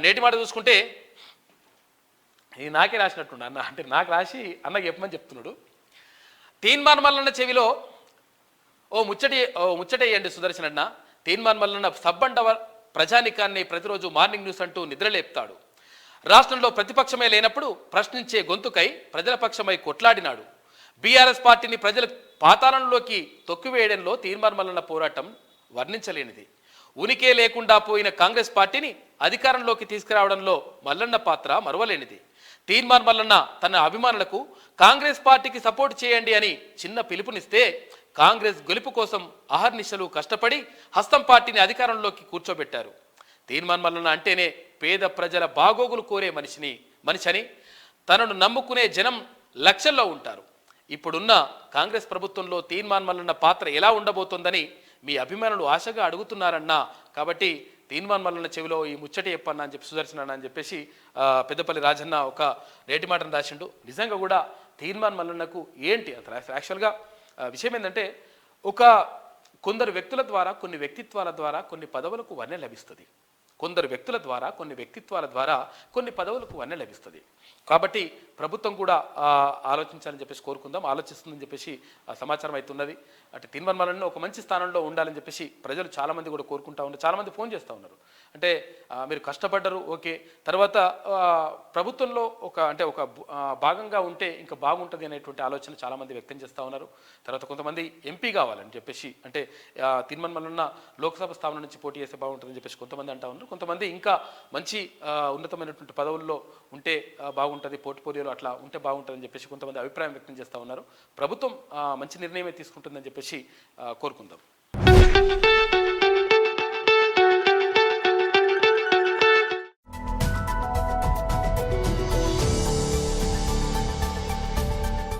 నేటి మాట చూసుకుంటే ఇది నాకే రాసినట్టుండ అన్న, అంటే నాకు రాసి అన్నకి చెప్పమని చెప్తున్నాడు. తీన్మార్ మల్లన్న చెవిలో ఓ ముచ్చటేయండి సుదర్శన్ అన్న. తీన్మార్ మల్లన్న సబ్బండవ ప్రజానికాన్ని ప్రతిరోజు మార్నింగ్ న్యూస్ అంటూ నిద్రలేపుతాడు. రాష్ట్రంలో ప్రతిపక్షమే లేనప్పుడు ప్రశ్నించే గొంతుకై ప్రజల పక్షమై కొట్లాడినాడు. బీఆర్ఎస్ పార్టీని ప్రజల పాతాళంలోకి తొక్కివేయడంలో తీన్మార్ మల్లన్న పోరాటం వర్ణించలేనిది. ఉనికే లేకుండా పోయిన కాంగ్రెస్ పార్టీని అధికారంలోకి తీసుకురావడంలో మల్లన్న పాత్ర మరువలేనిది. తీన్మార్ మల్లన్న తన అభిమానులకు కాంగ్రెస్ పార్టీకి సపోర్ట్ చేయండి అని చిన్న పిలుపునిస్తే కాంగ్రెస్ గెలుపు కోసం అహర్నిశలు కష్టపడి హస్తం పార్టీని అధికారంలోకి కూర్చోబెట్టారు. తీన్మార్ మల్లన్న అంటేనే పేద ప్రజల బాగోగులు కోరే మనిషి తనను నమ్ముకునే జనం లక్షల్లో ఉంటారు. ఇప్పుడున్న కాంగ్రెస్ ప్రభుత్వంలో తీన్మార్ మల్లన్న పాత్ర ఎలా ఉండబోతోందని మీ అభిమానులు ఆశగా అడుగుతున్నారన్నా. కాబట్టి తీన్మార్ మల్లన్న చెవిలో ఈ ముచ్చట చెప్పన్నా అని చెప్పి సుదర్శన్ అన్న అని చెప్పేసి పెద్దపల్లి రాజన్న ఒక నేటి మాటను రాసిండు. నిజంగా కూడా తీన్మార్ మల్లన్నకు ఏంటి అసలు యాక్చువల్గా విషయం ఏంటంటే కొందరు వ్యక్తుల ద్వారా కొన్ని వ్యక్తిత్వాల ద్వారా కొన్ని పదవులకు వన్నె లభిస్తుంది. కొందరు వ్యక్తుల ద్వారా కొన్ని వ్యక్తిత్వాల ద్వారా కొన్ని పదవులకు వన్నె లభిస్తుంది. కాబట్టి ప్రభుత్వం కూడా ఆలోచించాలని చెప్పేసి కోరుకుందాం, ఆలోచిస్తుందని చెప్పేసి సమాచారం అవుతున్నది. అంటే తీన్మార్ మల్లన్న ఒక మంచి స్థానంలో ఉండాలని చెప్పేసి ప్రజలు చాలామంది కూడా కోరుకుంటా ఉన్నారు. చాలామంది ఫోన్ చేస్తూ ఉన్నారు. అంటే మీరు కష్టపడ్డరు, ఓకే, తర్వాత ప్రభుత్వంలో ఒక భాగంగా ఉంటే ఇంకా బాగుంటుంది అనేటువంటి ఆలోచన చాలామంది వ్యక్తం చేస్తూ ఉన్నారు. తర్వాత కొంతమంది ఎంపీ కావాలని చెప్పేసి, అంటే తీన్మార్ మల్లన్న లోక్సభ స్థానం నుంచి పోటీ చేస్తే బాగుంటుందని చెప్పేసి కొంతమంది అంటా ఉన్నారు. కొంతమంది ఇంకా మంచి ఉన్నతమైనటువంటి పదవుల్లో ఉంటే బాగుంటుంది, పోర్ట్ఫోలియోలో అట్లా ఉంటే బాగుంటుందని చెప్పేసి కొంతమంది అభిప్రాయం వ్యక్తం చేస్తూ ఉన్నారు. ప్రభుత్వం మంచి నిర్ణయమే తీసుకుంటుందని చెప్పేసి కోరుకుందాం.